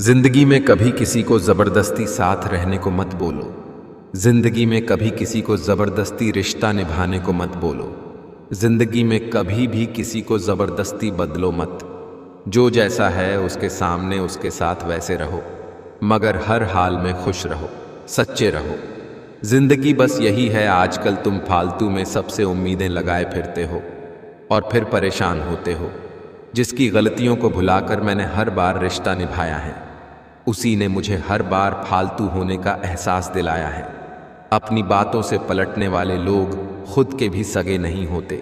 जिंदगी में कभी किसी को जबरदस्ती साथ रहने को मत बोलो। जिंदगी में कभी किसी को जबरदस्ती रिश्ता निभाने को मत बोलो। जिंदगी में कभी भी किसी को जबरदस्ती बदलो मत। जो जैसा है उसके सामने उसके साथ वैसे रहो, मगर हर हाल में खुश रहो, सच्चे रहो। जिंदगी बस यही है, आजकल तुम फालतू में सबसे उम्मीदें लगाए फिरते हो और फिर परेशान होते हो। जिसकी गलतियों को भुलाकर मैंने हर बार रिश्ता निभाया है, उसी ने मुझे हर बार फालतू होने का एहसास दिलाया है। अपनी बातों से पलटने वाले लोग खुद के भी सगे नहीं होते।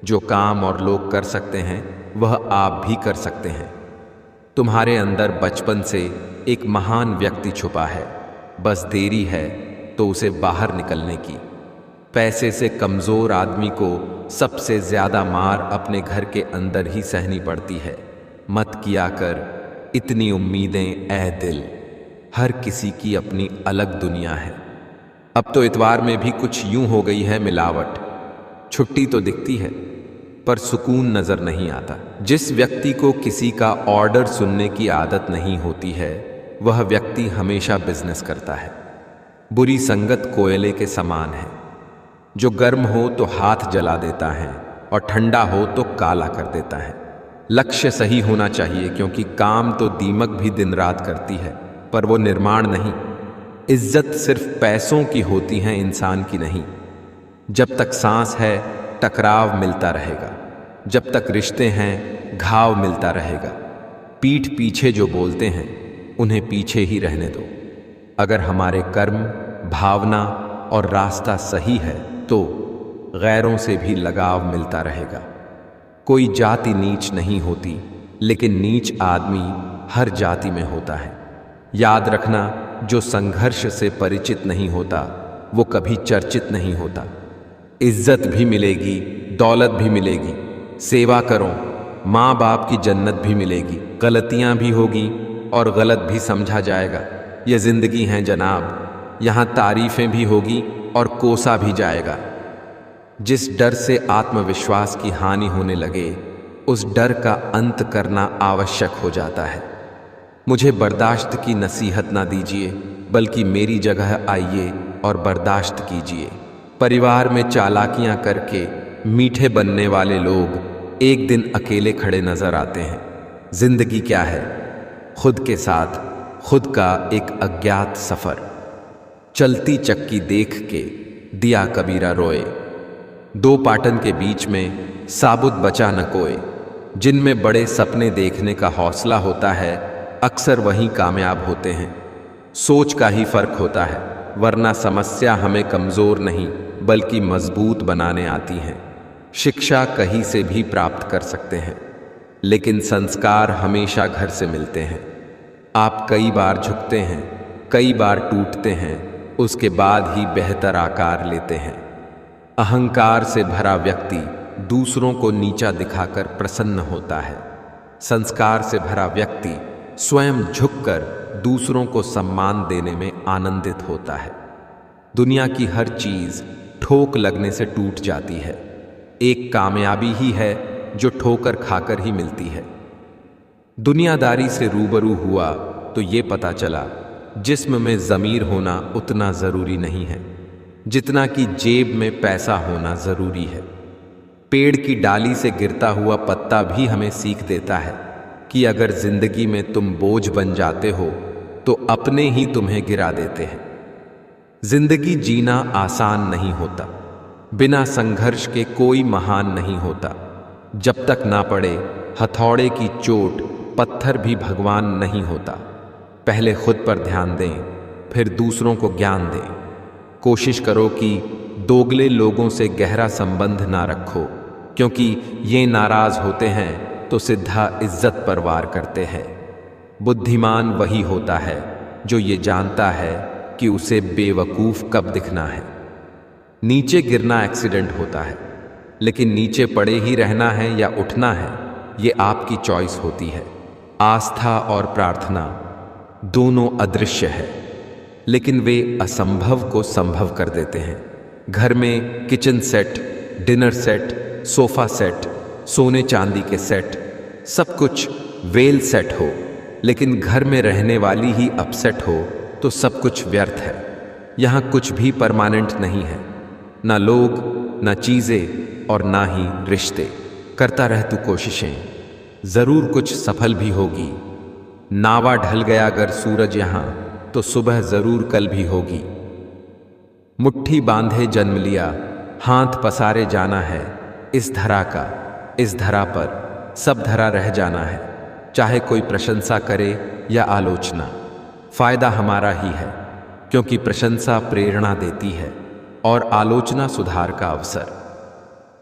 जो काम और लोग कर सकते हैं वह आप भी कर सकते हैं। तुम्हारे अंदर बचपन से एक महान व्यक्ति छुपा है, बस देरी है तो उसे बाहर निकलने की। पैसे से कमज़ोर आदमी को सबसे ज़्यादा मार अपने घर के अंदर ही सहनी पड़ती है। मत किया कर इतनी उम्मीदें ऐ दिल, हर किसी की अपनी अलग दुनिया है। अब तो इतवार में भी कुछ यूं हो गई है मिलावट। छुट्टी तो दिखती है पर सुकून नज़र नहीं आता। जिस व्यक्ति को किसी का ऑर्डर सुनने की आदत नहीं होती है, वह व्यक्ति हमेशा बिजनेस करता है। बुरी संगत कोयले के समान है, जो गर्म हो तो हाथ जला देता है और ठंडा हो तो काला कर देता है। लक्ष्य सही होना चाहिए, क्योंकि काम तो दीमक भी दिन रात करती है, पर वो निर्माण नहीं। इज्जत सिर्फ पैसों की होती है, इंसान की नहीं। जब तक सांस है टकराव मिलता रहेगा, जब तक रिश्ते हैं घाव मिलता रहेगा। पीठ पीछे जो बोलते हैं उन्हें पीछे ही रहने दो। अगर हमारे कर्म, भावना और रास्ता सही है तो गैरों से भी लगाव मिलता रहेगा। कोई जाति नीच नहीं होती, लेकिन नीच आदमी हर जाति में होता है। याद रखना, जो संघर्ष से परिचित नहीं होता वो कभी चर्चित नहीं होता। इज्जत भी मिलेगी, दौलत भी मिलेगी। सेवा करो, माँ बाप की जन्नत भी मिलेगी। गलतियाँ भी होगी और गलत भी समझा जाएगा। ये जिंदगी है जनाब, यहाँ तारीफें भी होगी और कोसा भी जाएगा। जिस डर से आत्मविश्वास की हानि होने लगे, उस डर का अंत करना आवश्यक हो जाता है। मुझे बर्दाश्त की नसीहत ना दीजिए, बल्कि मेरी जगह आइए और बर्दाश्त कीजिए। परिवार में चालाकियां करके मीठे बनने वाले लोग एक दिन अकेले खड़े नजर आते हैं। जिंदगी क्या है? खुद के साथ खुद का एक अज्ञात सफर। चलती चक्की देख के दिया कबीरा रोए, दो पाटन के बीच में साबुत बचा न कोई। जिनमें बड़े सपने देखने का हौसला होता है, अक्सर वही कामयाब होते हैं। सोच का ही फर्क होता है, वरना समस्या हमें कमज़ोर नहीं बल्कि मजबूत बनाने आती हैं। शिक्षा कहीं से भी प्राप्त कर सकते हैं, लेकिन संस्कार हमेशा घर से मिलते हैं। आप कई बार झुकते हैं, कई बार टूटते हैं, उसके बाद ही बेहतर आकार लेते हैं। अहंकार से भरा व्यक्ति दूसरों को नीचा दिखाकर प्रसन्न होता है। संस्कार से भरा व्यक्ति स्वयं झुककर दूसरों को सम्मान देने में आनंदित होता है। दुनिया की हर चीज ठोक लगने से टूट जाती है। एक कामयाबी ही है जो ठोकर खाकर ही मिलती है। दुनियादारी से रूबरू हुआ तो ये पता चला, जिस्म में ज़मीर होना उतना ज़रूरी नहीं है जितना कि जेब में पैसा होना ज़रूरी है। पेड़ की डाली से गिरता हुआ पत्ता भी हमें सीख देता है कि अगर ज़िंदगी में तुम बोझ बन जाते हो तो अपने ही तुम्हें गिरा देते हैं। ज़िंदगी जीना आसान नहीं होता, बिना संघर्ष के कोई महान नहीं होता। जब तक ना पड़े हथौड़े की चोट, पत्थर भी भगवान नहीं होता। पहले खुद पर ध्यान दें, फिर दूसरों को ज्ञान दें। कोशिश करो कि दोगले लोगों से गहरा संबंध ना रखो, क्योंकि ये नाराज होते हैं तो सीधा इज्जत पर वार करते हैं। बुद्धिमान वही होता है जो ये जानता है कि उसे बेवकूफ़ कब दिखना है। नीचे गिरना एक्सीडेंट होता है, लेकिन नीचे पड़े ही रहना है या उठना है, ये आपकी चॉइस होती है। आस्था और प्रार्थना दोनों अदृश्य है, लेकिन वे असंभव को संभव कर देते हैं। घर में kitchen set, dinner set, sofa set, सोने चांदी के सेट, सब कुछ वेल सेट हो, लेकिन घर में रहने वाली ही अपसेट हो तो सब कुछ व्यर्थ है। यहाँ कुछ भी परमानेंट नहीं है, ना लोग, ना चीज़ें और ना ही रिश्ते। करता रह तू कोशिशें, ज़रूर कुछ सफल भी होगी। नावा ढल गया अगर सूरज यहाँ, तो सुबह ज़रूर कल भी होगी। मुट्ठी बांधे जन्म लिया, हाथ पसारे जाना है। इस धरा का, इस धरा पर सब धरा रह जाना है। चाहे कोई प्रशंसा करे या आलोचना, फायदा हमारा ही है, क्योंकि प्रशंसा प्रेरणा देती है और आलोचना सुधार का अवसर।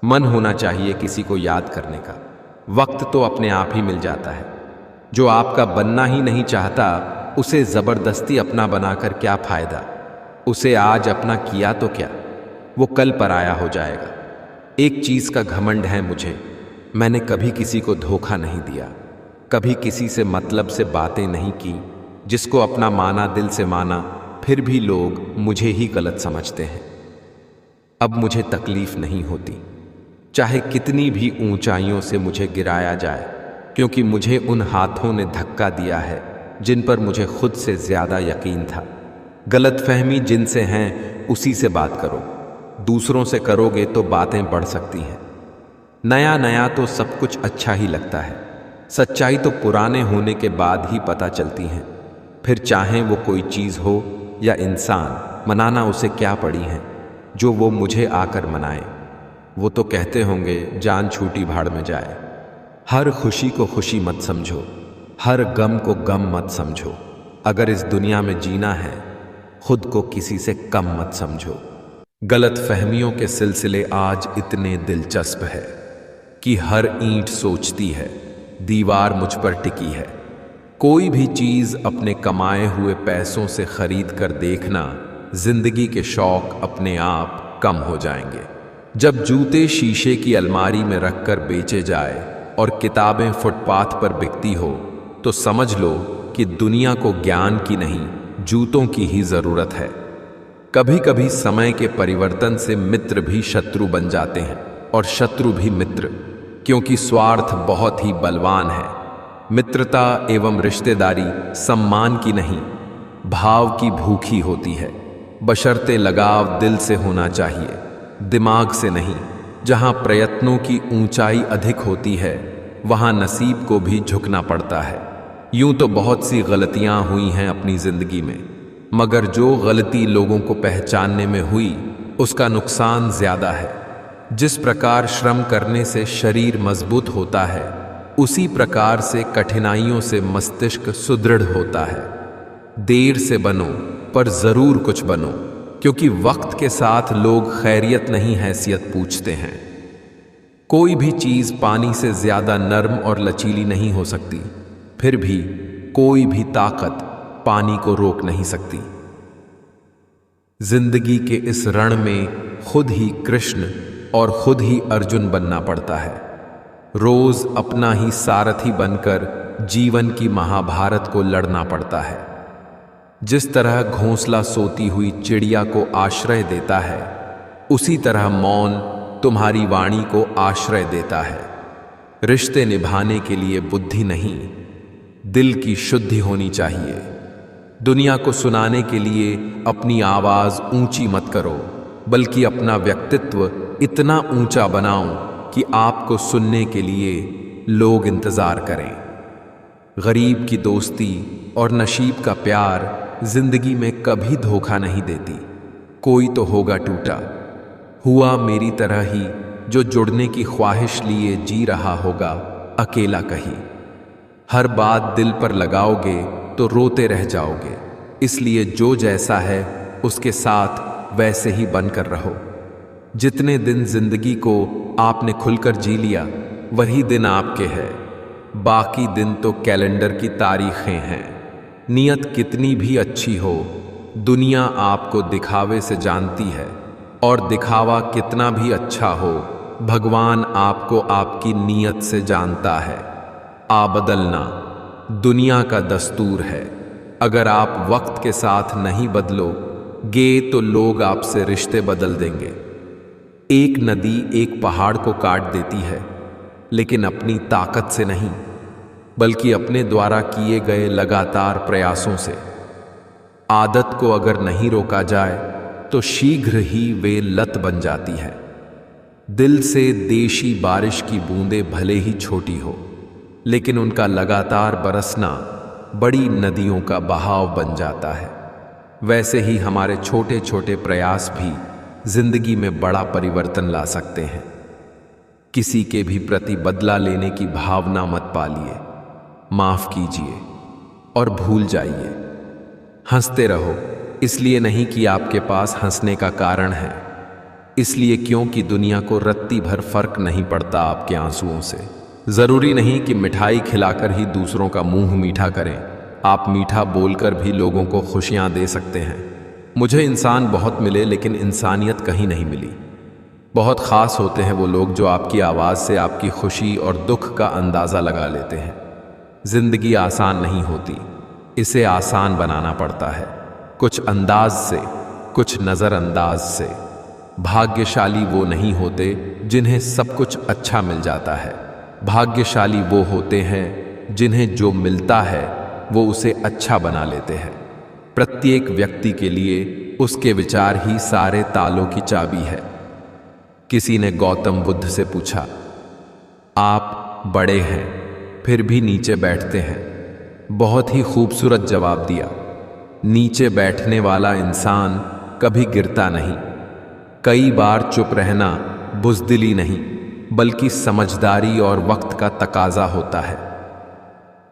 मन होना चाहिए किसी को याद करने का, वक्त तो अपने आप ही मिल जाता है। जो आपका बनना ही नहीं चाहता, उसे जबरदस्ती अपना बनाकर क्या फायदा। उसे आज अपना किया तो क्या, वो कल पराया हो जाएगा। एक चीज का घमंड है मुझे, मैंने कभी किसी को धोखा नहीं दिया, कभी किसी से मतलब से बातें नहीं की। जिसको अपना माना, दिल से माना, फिर भी लोग मुझे ही गलत समझते हैं। अब मुझे तकलीफ नहीं होती, चाहे कितनी भी ऊंचाइयों से मुझे गिराया जाए, क्योंकि मुझे उन हाथों ने धक्का दिया है जिन पर मुझे खुद से ज्यादा यकीन था। गलतफहमी जिनसे हैं उसी से बात करो, दूसरों से करोगे तो बातें बढ़ सकती हैं। नया नया तो सब कुछ अच्छा ही लगता है, सच्चाई तो पुराने होने के बाद ही पता चलती हैं। फिर चाहे वो कोई चीज़ हो या इंसान, मनाना उसे क्या पड़ी है जो वो मुझे आकर मनाए। वो तो कहते होंगे जान छूटी भाड़ में जाए। हर खुशी को खुशी मत समझो, हर गम को गम मत समझो। अगर इस दुनिया में जीना है, खुद को किसी से कम मत समझो। गलत फहमियों के सिलसिले आज इतने दिलचस्प है कि हर ईंट सोचती है दीवार मुझ पर टिकी है। कोई भी चीज अपने कमाए हुए पैसों से खरीद कर देखना, जिंदगी के शौक अपने आप कम हो जाएंगे। जब जूते शीशे की अलमारी में रखकर बेचे जाए और किताबें फुटपाथ पर बिकती हो, तो समझ लो कि दुनिया को ज्ञान की नहीं, जूतों की ही जरूरत है। कभी कभी समय के परिवर्तन से मित्र भी शत्रु बन जाते हैं और शत्रु भी मित्र, क्योंकि स्वार्थ बहुत ही बलवान है। मित्रता एवं रिश्तेदारी सम्मान की नहीं, भाव की भूखी होती है। बशर्ते लगाव दिल से होना चाहिए, दिमाग से नहीं। जहां प्रयत्नों की ऊंचाई अधिक होती है, वहां नसीब को भी झुकना पड़ता है। यूं तो बहुत सी गलतियां हुई हैं अपनी जिंदगी में, मगर जो गलती लोगों को पहचानने में हुई, उसका नुकसान ज्यादा है। जिस प्रकार श्रम करने से शरीर मजबूत होता है, उसी प्रकार से कठिनाइयों से मस्तिष्क सुदृढ़ होता है। देर से बनो पर जरूर कुछ बनो, क्योंकि वक्त के साथ लोग खैरियत नहीं हैसियत पूछते हैं। कोई भी चीज पानी से ज्यादा नर्म और लचीली नहीं हो सकती, फिर भी कोई भी ताकत पानी को रोक नहीं सकती। जिंदगी के इस रण में खुद ही कृष्ण और खुद ही अर्जुन बनना पड़ता है। रोज अपना ही सारथी बनकर जीवन की महाभारत को लड़ना पड़ता है। जिस तरह घोंसला सोती हुई चिड़िया को आश्रय देता है, उसी तरह मौन तुम्हारी वाणी को आश्रय देता है। रिश्ते निभाने के लिए बुद्धि नहीं, दिल की शुद्धि होनी चाहिए। दुनिया को सुनाने के लिए अपनी आवाज ऊंची मत करो, बल्कि अपना व्यक्तित्व इतना ऊंचा बनाओ कि आपको सुनने के लिए लोग इंतजार करें। गरीब की दोस्ती और नशीब का प्यार जिंदगी में कभी धोखा नहीं देती। कोई तो होगा टूटा हुआ मेरी तरह ही, जो जुड़ने की ख्वाहिश लिए जी रहा होगा अकेला कहीं। हर बात दिल पर लगाओगे तो रोते रह जाओगे, इसलिए जो जैसा है उसके साथ वैसे ही बनकर रहो। जितने दिन जिंदगी को आपने खुलकर जी लिया, वही दिन आपके हैं। बाकी दिन तो कैलेंडर की तारीखें हैं। नियत कितनी भी अच्छी हो, दुनिया आपको दिखावे से जानती है, और दिखावा कितना भी अच्छा हो, भगवान आपको आपकी नीयत से जानता है। आ बदलना दुनिया का दस्तूर है। अगर आप वक्त के साथ नहीं बदलोगे तो लोग आपसे रिश्ते बदल देंगे। एक नदी एक पहाड़ को काट देती है, लेकिन अपनी ताकत से नहीं। बल्कि अपने द्वारा किए गए लगातार प्रयासों से। आदत को अगर नहीं रोका जाए तो शीघ्र ही वे लत बन जाती है। दिल से देशी बारिश की बूंदें भले ही छोटी हो, लेकिन उनका लगातार बरसना बड़ी नदियों का बहाव बन जाता है। वैसे ही हमारे छोटे छोटे प्रयास भी जिंदगी में बड़ा परिवर्तन ला सकते हैं। किसी के भी प्रति बदला लेने की भावना मत पालिए। माफ कीजिए और भूल जाइए। हंसते रहो, इसलिए नहीं कि आपके पास हंसने का कारण है, इसलिए क्योंकि दुनिया को रत्ती भर फर्क नहीं पड़ता आपके आंसुओं से। जरूरी नहीं कि मिठाई खिलाकर ही दूसरों का मुंह मीठा करें। आप मीठा बोलकर भी लोगों को खुशियां दे सकते हैं। मुझे इंसान बहुत मिले, लेकिन इंसानियत कहीं नहीं मिली। बहुत खास होते हैं वो लोग जो आपकी आवाज़ से आपकी खुशी और दुख का अंदाज़ा लगा लेते हैं। जिंदगी आसान नहीं होती, इसे आसान बनाना पड़ता है, कुछ अंदाज से, कुछ नज़रअंदाज से। भाग्यशाली वो नहीं होते जिन्हें सब कुछ अच्छा मिल जाता है। भाग्यशाली वो होते हैं जिन्हें जो मिलता है वो उसे अच्छा बना लेते हैं। प्रत्येक व्यक्ति के लिए उसके विचार ही सारे तालों की चाबी है। किसी ने गौतम बुद्ध से पूछा, आप बड़े हैं फिर भी नीचे बैठते हैं। बहुत ही खूबसूरत जवाब दिया। नीचे बैठने वाला इंसान कभी गिरता नहीं। कई बार चुप रहना बुज़दिली नहीं, बल्कि समझदारी और वक्त का तकाजा होता है।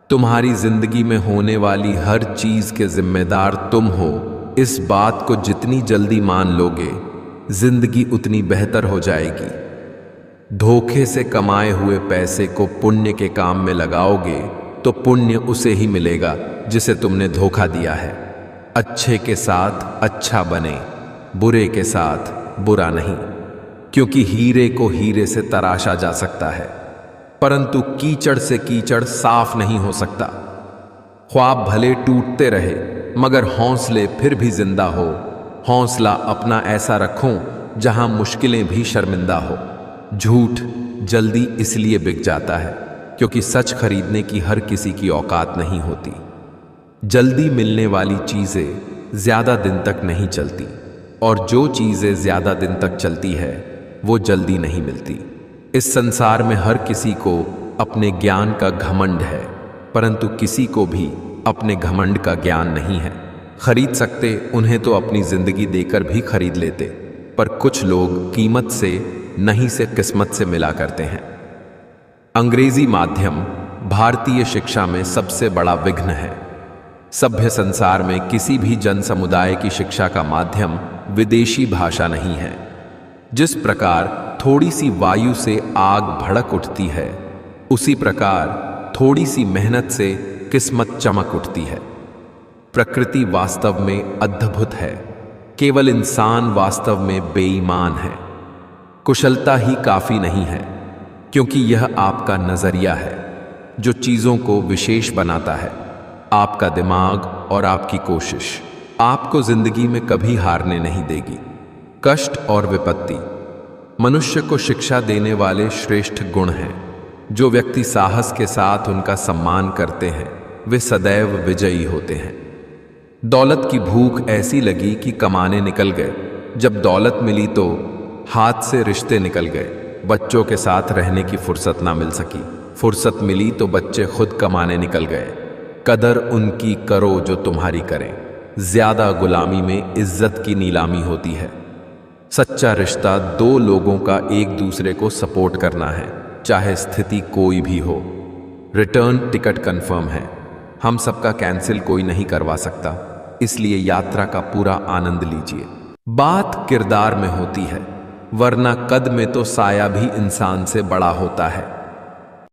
तुम्हारी जिंदगी में होने वाली हर चीज के जिम्मेदार तुम हो। इस बात को जितनी जल्दी मान लोगे, जिंदगी उतनी बेहतर हो जाएगी। धोखे से कमाए हुए पैसे को पुण्य के काम में लगाओगे तो पुण्य उसे ही मिलेगा जिसे तुमने धोखा दिया है। अच्छे के साथ अच्छा बने, बुरे के साथ बुरा नहीं, क्योंकि हीरे को हीरे से तराशा जा सकता है, परंतु कीचड़ से कीचड़ साफ नहीं हो सकता। ख्वाब भले टूटते रहे, मगर हौसले फिर भी जिंदा हो। हौसला अपना ऐसा रखो जहां मुश्किलें भी शर्मिंदा हो। झूठ जल्दी इसलिए बिक जाता है क्योंकि सच खरीदने की हर किसी की औकात नहीं होती। जल्दी मिलने वाली चीजें ज्यादा दिन तक नहीं चलती, और जो चीजें ज्यादा दिन तक चलती है वो जल्दी नहीं मिलती। इस संसार में हर किसी को अपने ज्ञान का घमंड है, परंतु किसी को भी अपने घमंड का ज्ञान नहीं है। खरीद सकते उन्हें तो अपनी जिंदगी देकर भी खरीद लेते, पर कुछ लोग कीमत से नहीं से किस्मत से मिला करते हैं। अंग्रेजी माध्यम भारतीय शिक्षा में सबसे बड़ा विघ्न है। सभ्य संसार में किसी भी जन समुदाय की शिक्षा का माध्यम विदेशी भाषा नहीं है। जिस प्रकार थोड़ी सी वायु से आग भड़क उठती है, उसी प्रकार थोड़ी सी मेहनत से किस्मत चमक उठती है। प्रकृति वास्तव में अद्भुत है, केवल इंसान वास्तव में बेईमान है। कुशलता ही काफी नहीं है, क्योंकि यह आपका नजरिया है जो चीजों को विशेष बनाता है। आपका दिमाग और आपकी कोशिश आपको जिंदगी में कभी हारने नहीं देगी। कष्ट और विपत्ति मनुष्य को शिक्षा देने वाले श्रेष्ठ गुण हैं। जो व्यक्ति साहस के साथ उनका सम्मान करते हैं, वे सदैव विजयी होते हैं। दौलत की भूख ऐसी लगी कि कमाने निकल गए। जब दौलत मिली तो हाथ से रिश्ते निकल गए। बच्चों के साथ रहने की फुर्सत ना मिल सकी। फुर्सत मिली तो बच्चे खुद कमाने निकल गए। कदर उनकी करो जो तुम्हारी करें। ज्यादा गुलामी में इज्जत की नीलामी होती है। सच्चा रिश्ता दो लोगों का एक दूसरे को सपोर्ट करना है, चाहे स्थिति कोई भी हो। रिटर्न टिकट कंफर्म है, हम सबका कैंसिल कोई नहीं करवा सकता, इसलिए यात्रा का पूरा आनंद लीजिए। बात किरदार में होती है, वरना कद में तो साया भी इंसान से बड़ा होता है।